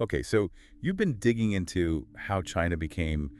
Okay, so you've been digging into how China became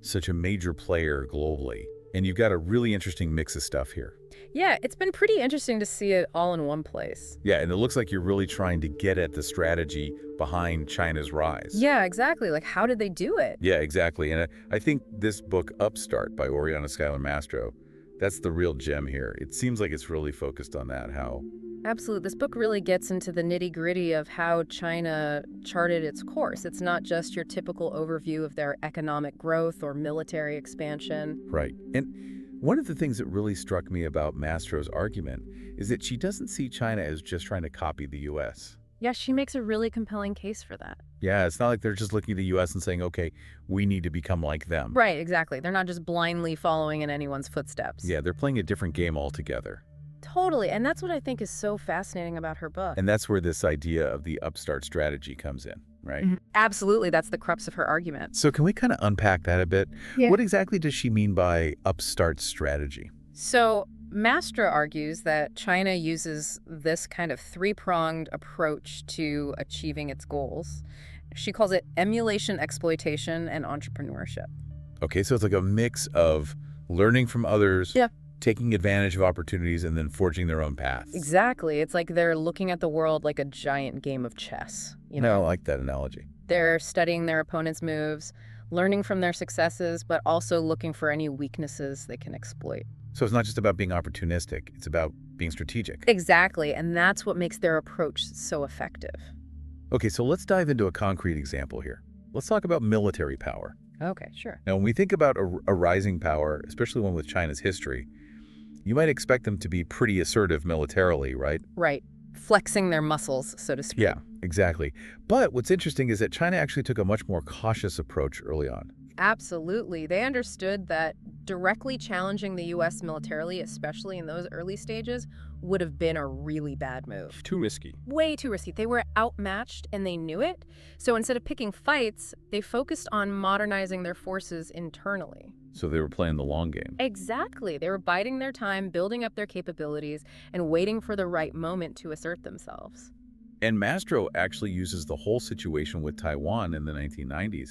such a major player globally, and you've got a really interesting mix of stuff here. Yeah, it's been pretty interesting to see it all in one place. Yeah, and it looks like you're really trying to get at the strategy behind China's rise. Yeah, exactly. Like, how did they do it? Yeah, exactly. And I think this book, Upstart by Oriana, Skylar, Mastro, that's the real gem here. It seems like it's really focused on that, how. Absolutely. This book really gets into the nitty-gritty of how China charted its course. It's not just your typical overview of their economic growth or military expansion. Right. And one of the things that really struck me about Mastro's argument is that she doesn't see China as just trying to copy the U.S. Yeah, she makes a really compelling case for that. Yeah, it's not like they're just looking at the U.S. and saying, okay, we need to become like them. Right, exactly. They're not just blindly following in anyone's footsteps. Yeah, they're playing a different game altogether. Totally. And that's what I think is so fascinating about her book. And that's where this idea of the upstart strategy comes in, right? Absolutely. That's the crux of her argument. So can we kind of unpack that a bit? Yeah. What exactly does she mean by upstart strategy? So Mastro argues that China uses this kind of three-pronged approach to achieving its goals. She calls it emulation, exploitation, and entrepreneurship. Okay, so it's like a mix of learning from others, Yeah. taking advantage of opportunities, and then forging their own paths. Exactly. It's like they're looking at the world like a giant game of chess. I like that analogy. They're studying their opponent's moves, learning from their successes, but also looking for any weaknesses they can exploit. So it's not just about being opportunistic, it's about being strategic. Exactly, and that's what makes their approach so effective. Okay, so let's dive into a concrete example here. Let's talk about military power. Okay, sure. Now, when we think about a rising power, especially one with China's history, you might expect them to be pretty assertive militarily, right? Right. Flexing their muscles, so to speak. Yeah, exactly. But what's interesting is that China actually took a much more cautious approach early on. Absolutely. They understood that directly challenging the U.S. militarily, especially in those early stages, would have been a really bad move. Too risky. Way too risky. They were outmatched and they knew it. So instead of picking fights, they focused on modernizing their forces internally. So they were playing the long game. Exactly. They were biding their time, building up their capabilities, and waiting for the right moment to assert themselves. And Mastro actually uses the whole situation with Taiwan in the 1990s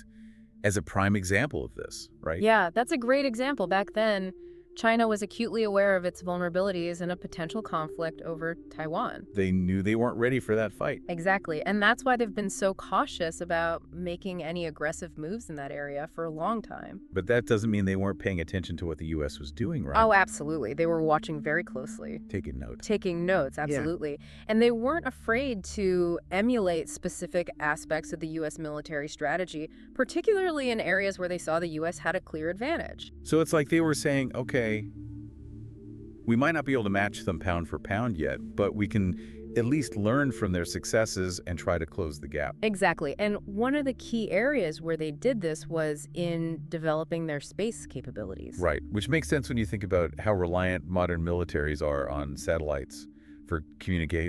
as a prime example of this, right? Yeah, that's a great example. Back then, China was acutely aware of its vulnerabilities in a potential conflict over Taiwan. They knew they weren't ready for that fight. Exactly. And that's why they've been so cautious about making any aggressive moves in that area for a long time. But that doesn't mean they weren't paying attention to what the U.S. was doing, right? Oh, absolutely. They were watching very closely. Taking notes. Taking notes, absolutely. And they weren't afraid to emulate specific aspects of the U.S. military strategy, particularly in areas where they saw the U.S. had a clear advantage. So it's like they were saying, okay, we might not be able to match them pound for pound yet, but we can at least learn from their successes and try to close the gap. Exactly. And one of the key areas where they did this was in developing their space capabilities. Right, which makes sense when you think about how reliant modern militaries are on satellites for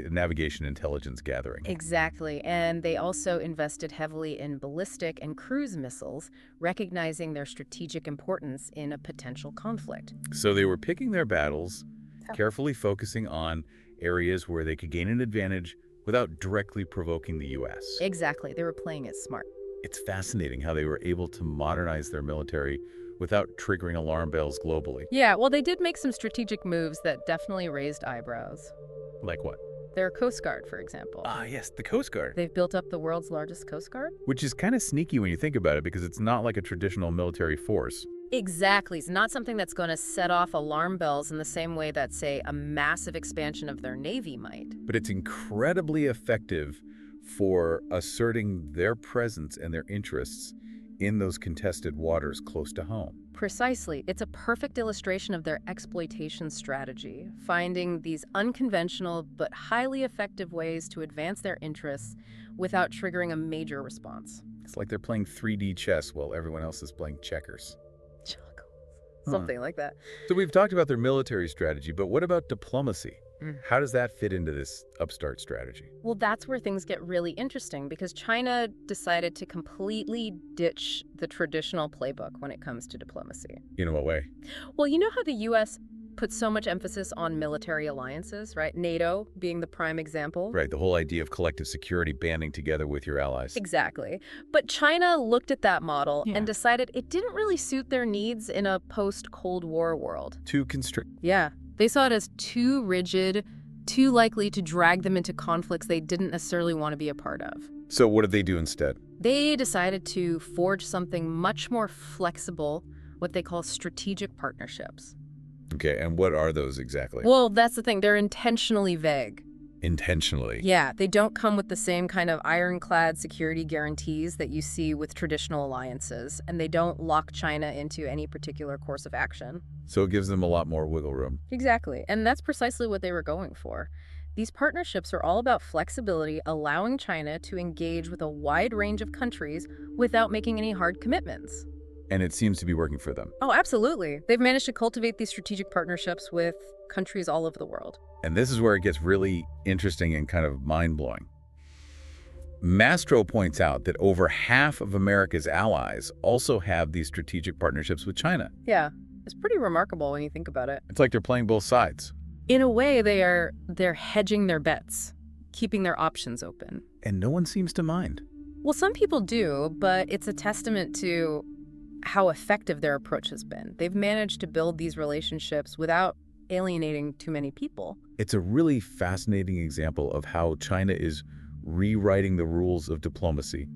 navigation intelligence gathering. Exactly. And they also invested heavily in ballistic and cruise missiles, recognizing their strategic importance in a potential conflict. So they were picking their battles, carefully focusing on areas where they could gain an advantage without directly provoking the U.S. Exactly. They were playing it smart. It's fascinating how they were able to modernize their military without triggering alarm bells globally. Yeah, well, they did make some strategic moves that definitely raised eyebrows. Like what? Their Coast Guard, for example. Ah, yes, the Coast Guard. They've built up the world's largest Coast Guard. Which is kind of sneaky when you think about it, because it's not like a traditional military force. Exactly. It's not something that's going to set off alarm bells in the same way that, say, a massive expansion of their Navy might. But it's incredibly effective for asserting their presence and their interests in those contested waters close to home. Precisely. It's a perfect illustration of their exploitation strategy, finding these unconventional but highly effective ways to advance their interests without triggering a major response. It's like they're playing 3D chess while everyone else is playing checkers. Something like that. So we've talked about their military strategy, but what about diplomacy? How does that fit into this upstart strategy? Well, that's where things get really interesting because China decided to completely ditch the traditional playbook when it comes to diplomacy. In what way? Well, you know how the U.S. put so much emphasis on military alliances, right? NATO being the prime example. Right, the whole idea of collective security banding together with your allies. Exactly. But China looked at that model and decided it didn't really suit their needs in a post-Cold War world. Too constrict. Yeah. They saw it as too rigid, too likely to drag them into conflicts they didn't necessarily want to be a part of. So what did they do instead? They decided to forge something much more flexible, what they call strategic partnerships. Okay, and what are those exactly? Well, that's the thing. They're intentionally vague. Intentionally. Yeah, they don't come with the same kind of ironclad security guarantees that you see with traditional alliances, and they don't lock China into any particular course of action. So it gives them a lot more wiggle room. Exactly, and that's precisely what they were going for. These partnerships are all about flexibility, allowing China to engage with a wide range of countries without making any hard commitments. And it seems to be working for them. Oh, absolutely. They've managed to cultivate these strategic partnerships with countries all over the world. And this is where it gets really interesting and kind of mind-blowing. Mastro points out that over half of America's allies also have these strategic partnerships with China. Yeah, it's pretty remarkable when you think about it. It's like they're playing both sides. In a way, they're hedging their bets, keeping their options open. And no one seems to mind. Well, some people do, but it's a testament to how effective their approach has been. They've managed to build these relationships without alienating too many people. It's a really fascinating example of how China is rewriting the rules of diplomacy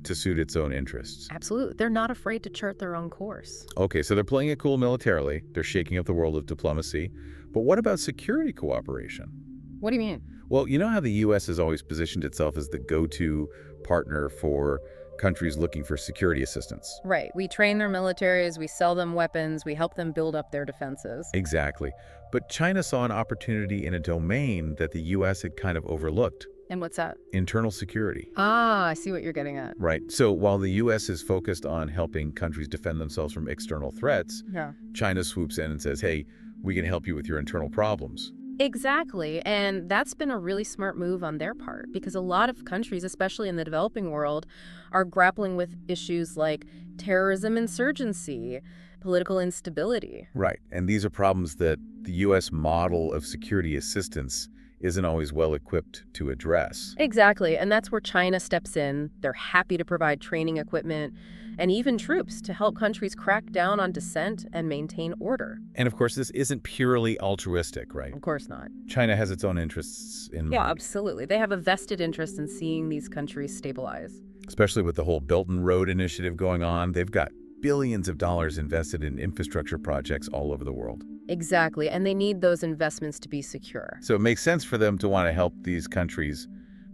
to suit its own interests. Absolutely. They're not afraid to chart their own course. Okay, so they're playing it cool militarily. They're shaking up the world of diplomacy. But what about security cooperation? What do you mean? Well, you know how the U.S. has always positioned itself as the go-to partner for countries looking for security assistance. Right. We train their militaries, we sell them weapons, we help them build up their defenses. Exactly. But China saw an opportunity in a domain that the U.S. had kind of overlooked. And what's that? Internal security. Ah, I see what you're getting at. Right. So while the U.S. is focused on helping countries defend themselves from external threats, Yeah. China swoops in and says, hey, we can help you with your internal problems. Exactly. And that's been a really smart move on their part because a lot of countries, especially in the developing world, are grappling with issues like terrorism, insurgency, political instability. Right. And these are problems that the U.S. model of security assistance isn't always well equipped to address. Exactly. And that's where China steps in. They're happy to provide training equipment and even troops to help countries crack down on dissent and maintain order. And of course, this isn't purely altruistic, right? Of course not. China has its own interests in Yeah, mind. absolutely. They have a vested interest in seeing these countries stabilize. Especially with the whole Belt and Road initiative going on. They've got billions of dollars invested in infrastructure projects all over the world. Exactly. And they need those investments to be secure. So it makes sense for them to want to help these countries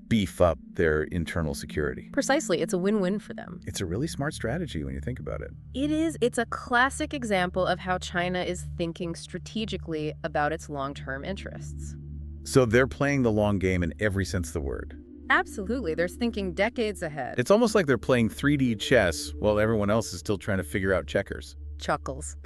beef up their internal security. Precisely. It's a win-win for them. It's a really smart strategy when you think about it. It is. It's a classic example of how China is thinking strategically about its long-term interests. So they're playing the long game in every sense of the word. Absolutely. They're thinking decades ahead. It's almost like they're playing 3D chess while everyone else is still trying to figure out checkers. Chuckles.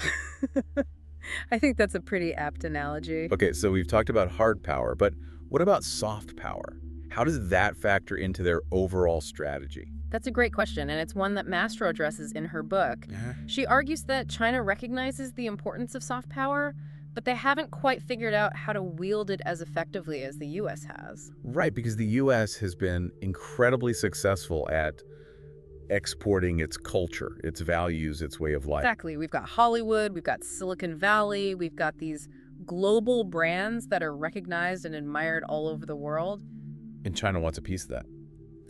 I think that's a pretty apt analogy. Okay, so we've talked about hard power, but what about soft power? How does that factor into their overall strategy? That's a great question, and it's one that Mastro addresses in her book. She argues that China recognizes the importance of soft power, but they haven't quite figured out how to wield it as effectively as the U.S. has. Right, because the U.S. has been incredibly successful at exporting its culture, its values, its way of life. Exactly. We've got Hollywood, we've got Silicon Valley, we've got these global brands that are recognized and admired all over the world. And China wants a piece of that.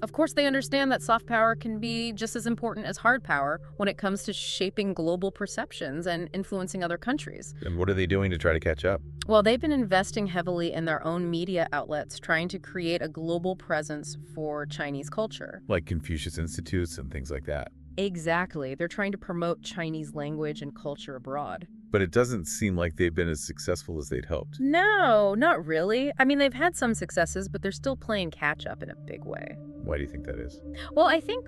Of course, they understand that soft power can be just as important as hard power when it comes to shaping global perceptions and influencing other countries. And what are they doing to try to catch up? Well, they've been investing heavily in their own media outlets, trying to create a global presence for Chinese culture. Like Confucius Institutes and things like that. Exactly. They're trying to promote Chinese language and culture abroad. But it doesn't seem like they've been as successful as they'd hoped. No, not really. I mean, they've had some successes, but they're still playing catch-up in a big way. Why do you think that is? Well, I think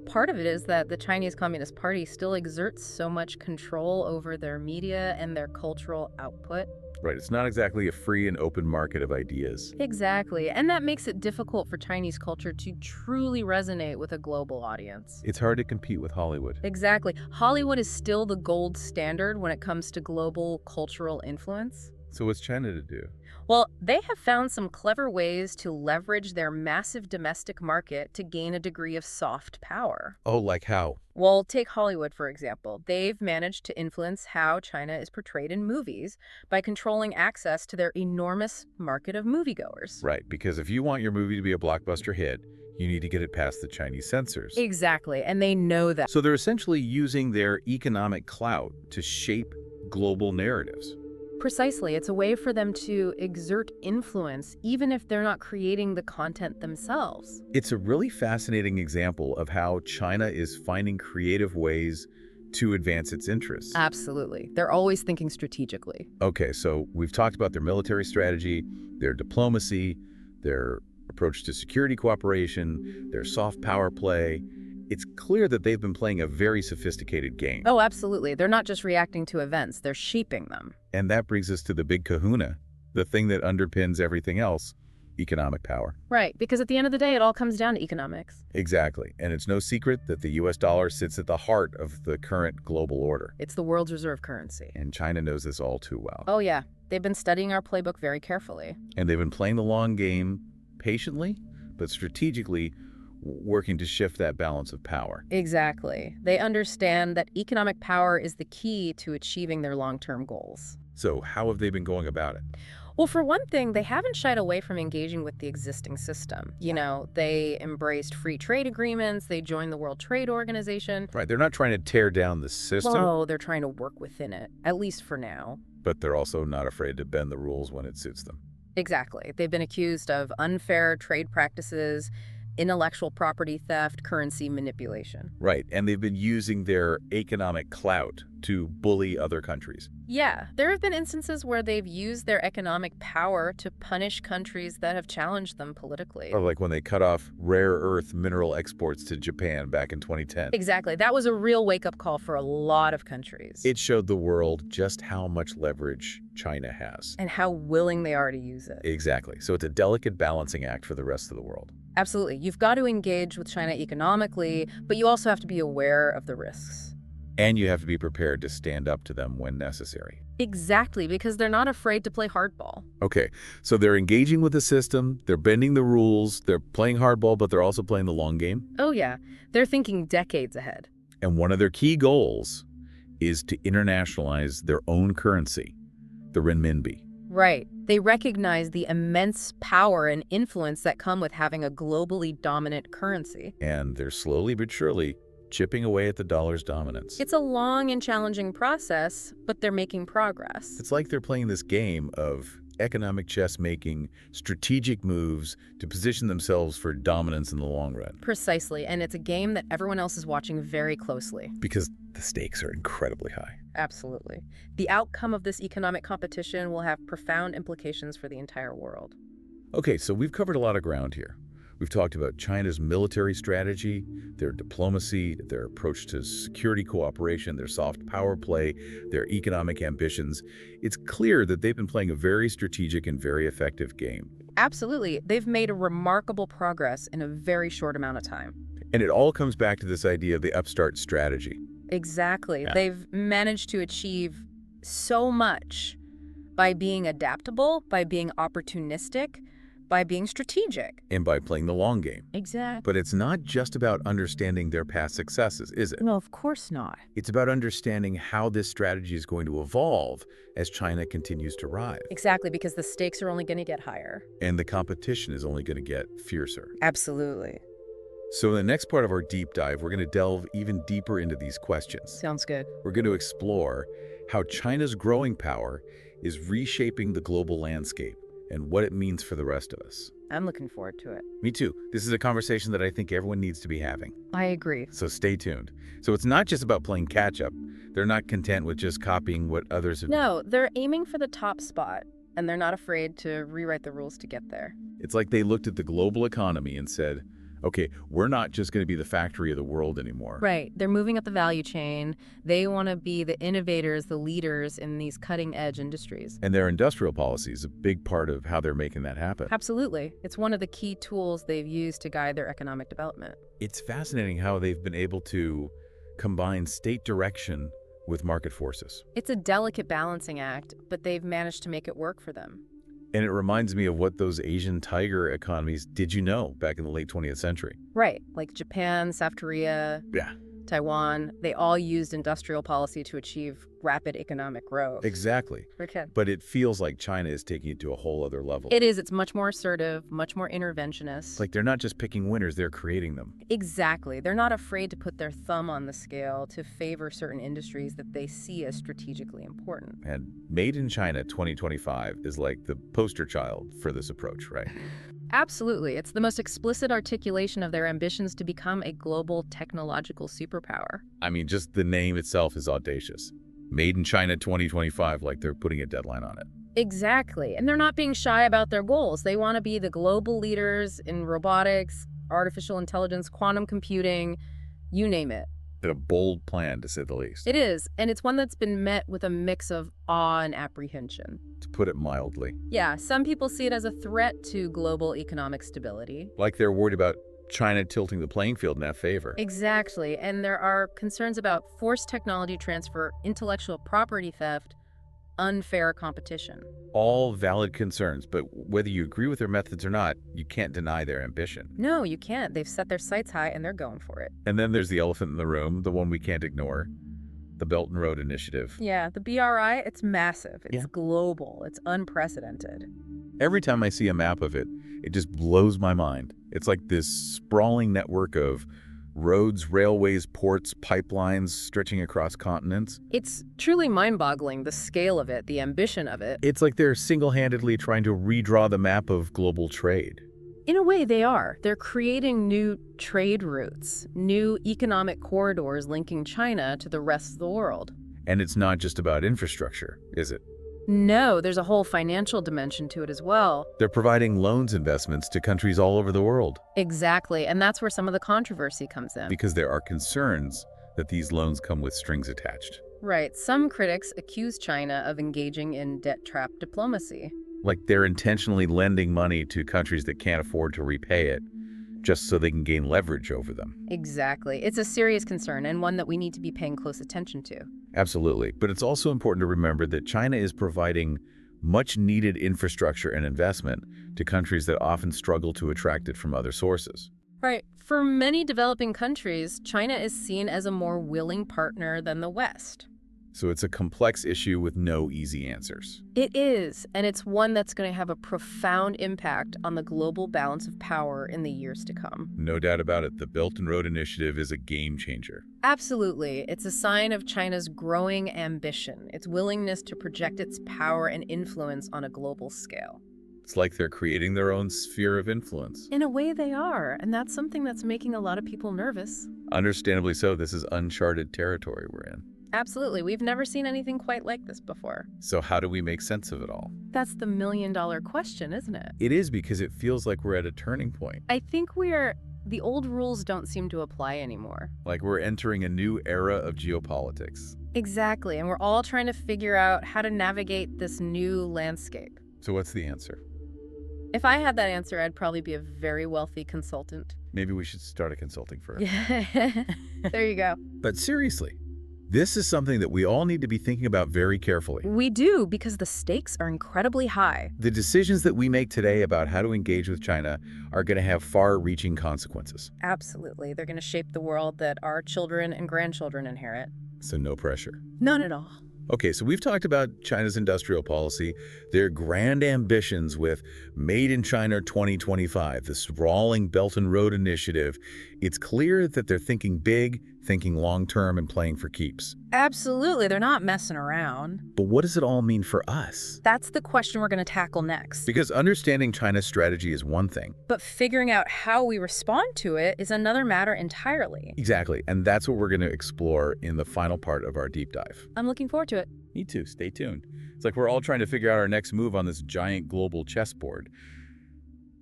part of it is that the Chinese Communist Party still exerts so much control over their media and their cultural output. Right, it's not exactly a free and open market of ideas. Exactly, and that makes it difficult for Chinese culture to truly resonate with a global audience. It's hard to compete with Hollywood. Exactly. Hollywood is still the gold standard when it comes to global cultural influence. So what's China to do? Well, they have found some clever ways to leverage their massive domestic market to gain a degree of soft power. Oh, like how? Well, take Hollywood, for example. They've managed to influence how China is portrayed in movies by controlling access to their enormous market of moviegoers. Right, because if you want your movie to be a blockbuster hit, you need to get it past the Chinese censors. Exactly, and they know that. So they're essentially using their economic clout to shape global narratives. Precisely. It's a way for them to exert influence, even if they're not creating the content themselves. It's a really fascinating example of how China is finding creative ways to advance its interests. Absolutely. They're always thinking strategically. Okay, so we've talked about their military strategy, their diplomacy, their approach to security cooperation, their soft power play. It's clear that they've been playing a very sophisticated game. Oh, absolutely. They're not just reacting to events, they're shaping them. And that brings us to the big kahuna, the thing that underpins everything else, economic power. Right, because at the end of the day, it all comes down to economics. Exactly. And it's no secret that the US dollar sits at the heart of the current global order. It's the world's reserve currency. And China knows this all too well. Oh, yeah. They've been studying our playbook very carefully. And they've been playing the long game patiently, but strategically working to shift that balance of power. Exactly. They understand that economic power is the key to achieving their long-term goals. So how have they been going about it? Well, for one thing, they haven't shied away from engaging with the existing system. You know, they embraced free trade agreements, they joined the World Trade Organization. Right, they're not trying to tear down the system, Oh, they're trying to work within it, at least for now. but they're also not afraid to bend the rules when it suits them. Exactly. They've been accused of unfair trade practices, intellectual property theft, currency manipulation. Right, and they've been using their economic clout to bully other countries. Yeah, there have been instances where they've used their economic power to punish countries that have challenged them politically. Or like when they cut off rare earth mineral exports to Japan back in 2010. Exactly. That was a real wake-up call for a lot of countries. It showed the world just how much leverage China has. And how willing they are to use it. Exactly. So it's a delicate balancing act for the rest of the world. Absolutely. You've got to engage with China economically, but you also have to be aware of the risks. And you have to be prepared to stand up to them when necessary. Exactly, because they're not afraid to play hardball. Okay, so they're engaging with the system, they're bending the rules, they're playing hardball, but they're also playing the long game. Oh yeah, they're thinking decades ahead. And one of their key goals is to internationalize their own currency, the renminbi. Right. They recognize the immense power and influence that come with having a globally dominant currency. And they're slowly but surely chipping away at the dollar's dominance. It's a long and challenging process, but they're making progress. It's like they're playing this game of economic chess making, strategic moves to position themselves for dominance in the long run. Precisely, and it's a game that everyone else is watching very closely. Because the stakes are incredibly high. Absolutely. The outcome of this economic competition will have profound implications for the entire world. Okay, so we've covered a lot of ground here. We've talked about China's military strategy, their diplomacy, their approach to security cooperation, their soft power play, their economic ambitions. It's clear that they've been playing a very strategic and very effective game. Absolutely. They've made a remarkable progress in a very short amount of time. And it all comes back to this idea of the Upstart strategy. Exactly. Yeah. They've managed to achieve so much by being adaptable, by being opportunistic, by being strategic. And by playing the long game. Exactly. But it's not just about understanding their past successes, is it? No, of course not. It's about understanding how this strategy is going to evolve as China continues to rise. Exactly, because the stakes are only going to get higher. And the competition is only going to get fiercer. Absolutely. So in the next part of our deep dive, we're going to delve even deeper into these questions. Sounds good. We're going to explore how China's growing power is reshaping the global landscape and what it means for the rest of us. I'm looking forward to it. Me too. This is a conversation that I think everyone needs to be having. I agree. So stay tuned. So it's not just about playing catch-up. They're not content with just copying what others have. No, they're aiming for the top spot, and they're not afraid to rewrite the rules to get there. It's like they looked at the global economy and said, Okay, we're not just going to be the factory of the world anymore. Right. They're moving up the value chain. They want to be the innovators, the leaders in these cutting-edge industries. And their industrial policy is a big part of how they're making that happen. Absolutely. It's one of the key tools they've used to guide their economic development. It's fascinating how they've been able to combine state direction with market forces. It's a delicate balancing act, but they've managed to make it work for them. And it reminds me of what those Asian tiger economies did you know back in the late 20th century. Right. Like Japan, South Korea, Yeah. Taiwan, they all used industrial policy to achieve rapid economic growth. Exactly. Okay. But it feels like China is taking it to a whole other level. It is. It's much more assertive, much more interventionist. Like they're not just picking winners, they're creating them. Exactly. They're not afraid to put their thumb on the scale to favor certain industries that they see as strategically important. And Made in China 2025 is like the poster child for this approach, right? Absolutely. It's the most explicit articulation of their ambitions to become a global technological superpower. I mean, just the name itself is audacious. Made in China 2025, like they're putting a deadline on it. Exactly. And they're not being shy about their goals. They want to be the global leaders in robotics, artificial intelligence, quantum computing, you name it. A bold plan, to say the least. It is, and it's one that's been met with a mix of awe and apprehension. To put it mildly. Yeah, some people see it as a threat to global economic stability. Like they're worried about China tilting the playing field in that favor. Exactly, and there are concerns about forced technology transfer, intellectual property theft, unfair competition. All valid concerns, but whether you agree with their methods or not, you can't deny their ambition. No, you can't. They've set their sights high and they're going for it. And then there's the elephant in the room, the one we can't ignore, the Belt and Road Initiative. Yeah, the BRI, it's massive. It's global. It's unprecedented. Every time I see a map of it, it just blows my mind. It's like this sprawling network of roads, railways, ports, pipelines stretching across continents. It's truly mind-boggling, the scale of it, the ambition of it. It's like they're single-handedly trying to redraw the map of global trade. In a way, they are. They're creating new trade routes, new economic corridors linking China to the rest of the world. And it's not just about infrastructure, is it? No, there's a whole financial dimension to it as well. They're providing loans investments to countries all over the world. Exactly, and that's where some of the controversy comes in. Because there are concerns that these loans come with strings attached. Right. Some critics accuse China of engaging in debt trap diplomacy. Like they're intentionally lending money to countries that can't afford to repay it, just so they can gain leverage over them. Exactly. It's a serious concern and one that we need to be paying close attention to. Absolutely. But it's also important to remember that China is providing much needed infrastructure and investment to countries that often struggle to attract it from other sources. Right. For many developing countries, China is seen as a more willing partner than the West. So it's a complex issue with no easy answers. It is, and it's one that's going to have a profound impact on the global balance of power in the years to come. No doubt about it, the Belt and Road Initiative is a game changer. Absolutely. It's a sign of China's growing ambition, its willingness to project its power and influence on a global scale. It's like they're creating their own sphere of influence. In a way they are, and that's something that's making a lot of people nervous. Understandably so, this is uncharted territory we're in. Absolutely. We've never seen anything quite like this before. So how do we make sense of it all? That's the million-dollar question, isn't it? It is, because it feels like we're at a turning point. I think the old rules don't seem to apply anymore. Like we're entering a new era of geopolitics. Exactly, and we're all trying to figure out how to navigate this new landscape. So what's the answer? If I had that answer, I'd probably be a very wealthy consultant. Maybe we should start a consulting firm. There you go. But seriously, this is something that we all need to be thinking about very carefully. We do, because the stakes are incredibly high. The decisions that we make today about how to engage with China are going to have far-reaching consequences. Absolutely. They're going to shape the world that our children and grandchildren inherit. So no pressure. None at all. Okay, so we've talked about China's industrial policy, their grand ambitions with Made in China 2025, the sprawling Belt and Road Initiative. It's clear that they're thinking big, thinking long-term, and playing for keeps. Absolutely. They're not messing around. But what does it all mean for us? That's the question we're going to tackle next. Because understanding China's strategy is one thing. But figuring out how we respond to it is another matter entirely. Exactly, and that's what we're going to explore in the final part of our deep dive. I'm looking forward to it. Me too. Stay tuned. It's like we're all trying to figure out our next move on this giant global chessboard.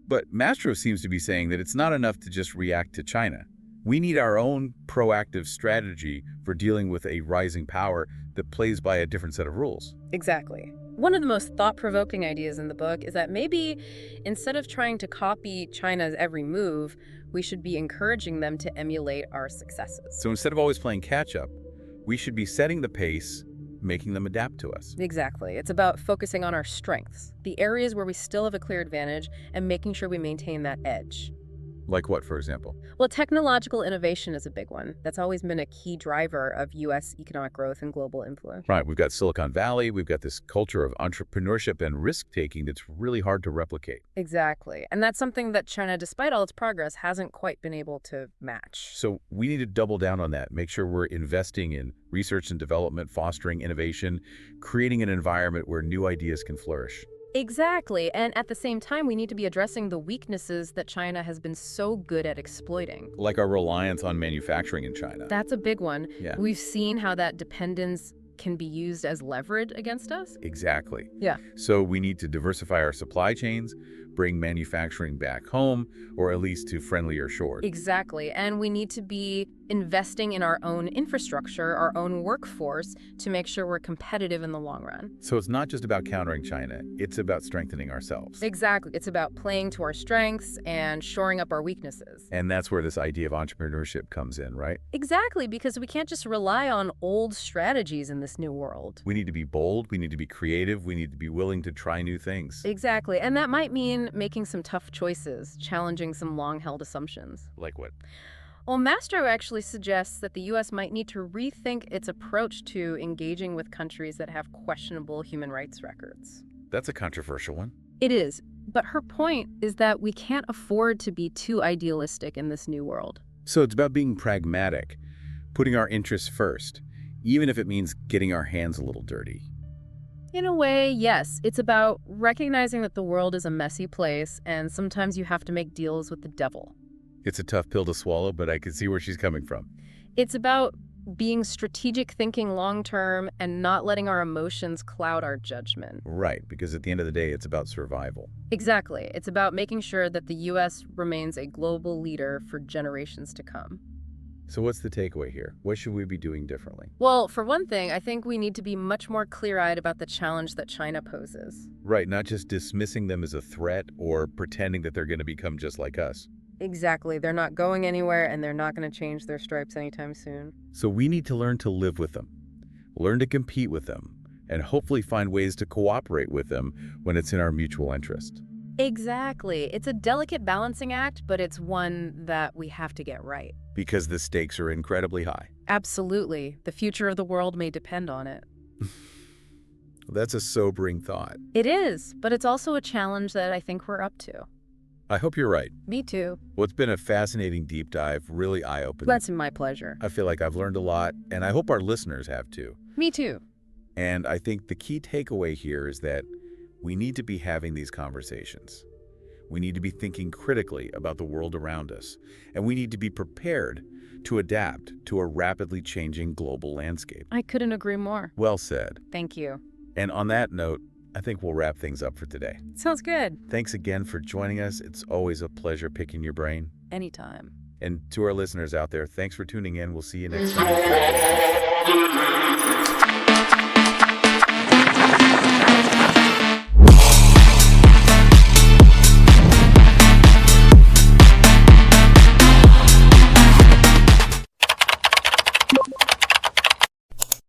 But Mastro seems to be saying that it's not enough to just react to China. We need our own proactive strategy for dealing with a rising power that plays by a different set of rules. Exactly. One of the most thought-provoking ideas in the book is that maybe instead of trying to copy China's every move, we should be encouraging them to emulate our successes. So instead of always playing catch-up, we should be setting the pace, making them adapt to us. Exactly. It's about focusing on our strengths, the areas where we still have a clear advantage, and making sure we maintain that edge. Like what, for example? Well, technological innovation is a big one. That's always been a key driver of U.S. economic growth and global influence. Right, we've got Silicon Valley, we've got this culture of entrepreneurship and risk-taking that's really hard to replicate. Exactly. And that's something that China, despite all its progress, hasn't quite been able to match. So we need to double down on that, make sure we're investing in research and development, fostering innovation, creating an environment where new ideas can flourish. Exactly. And at the same time, we need to be addressing the weaknesses that China has been so good at exploiting. Like our reliance on manufacturing in China. That's a big one. Yeah. We've seen how that dependence can be used as leverage against us. Exactly. Yeah. So we need to diversify our supply chains, bring manufacturing back home, or at least to friendlier shores. Exactly. And we need to be investing in our own infrastructure, our own workforce, to make sure we're competitive in the long run. So it's not just about countering China, it's about strengthening ourselves. Exactly. It's about playing to our strengths and shoring up our weaknesses. And that's where this idea of entrepreneurship comes in, right? Exactly, because we can't just rely on old strategies in this new world. We need to be bold, we need to be creative, we need to be willing to try new things. Exactly. And that might mean making some tough choices, challenging some long-held assumptions. Like what? Well, Mastro actually suggests that the U.S. might need to rethink its approach to engaging with countries that have questionable human rights records. That's a controversial one. It is, but her point is that we can't afford to be too idealistic in this new world. So it's about being pragmatic, putting our interests first, even if it means getting our hands a little dirty. In a way, yes. It's about recognizing that the world is a messy place, and sometimes you have to make deals with the devil. It's a tough pill to swallow, but I can see where she's coming from. It's about being strategic thinking long-term and not letting our emotions cloud our judgment. Right, because at the end of the day, it's about survival. Exactly. It's about making sure that the U.S. remains a global leader for generations to come. So what's the takeaway here? What should we be doing differently? Well, for one thing, I think we need to be much more clear-eyed about the challenge that China poses. Right, not just dismissing them as a threat or pretending that they're going to become just like us. Exactly. They're not going anywhere, and they're not going to change their stripes anytime soon. So we need to learn to live with them, learn to compete with them, and hopefully find ways to cooperate with them when it's in our mutual interest. Exactly. It's a delicate balancing act, but it's one that we have to get right. Because the stakes are incredibly high. Absolutely. The future of the world may depend on it. That's a sobering thought. It is, but it's also a challenge that I think we're up to. I hope you're right. Me too. Well, it's been a fascinating deep dive, really eye-opening. That's my pleasure. I feel like I've learned a lot, and I hope our listeners have too. Me too. And I think the key takeaway here is that we need to be having these conversations. We need to be thinking critically about the world around us, and we need to be prepared to adapt to a rapidly changing global landscape. I couldn't agree more. Well said. Thank you. And on that note, I think we'll wrap things up for today. Sounds good. Thanks again for joining us. It's always a pleasure picking your brain. Anytime. And to our listeners out there, thanks for tuning in. We'll see you next time.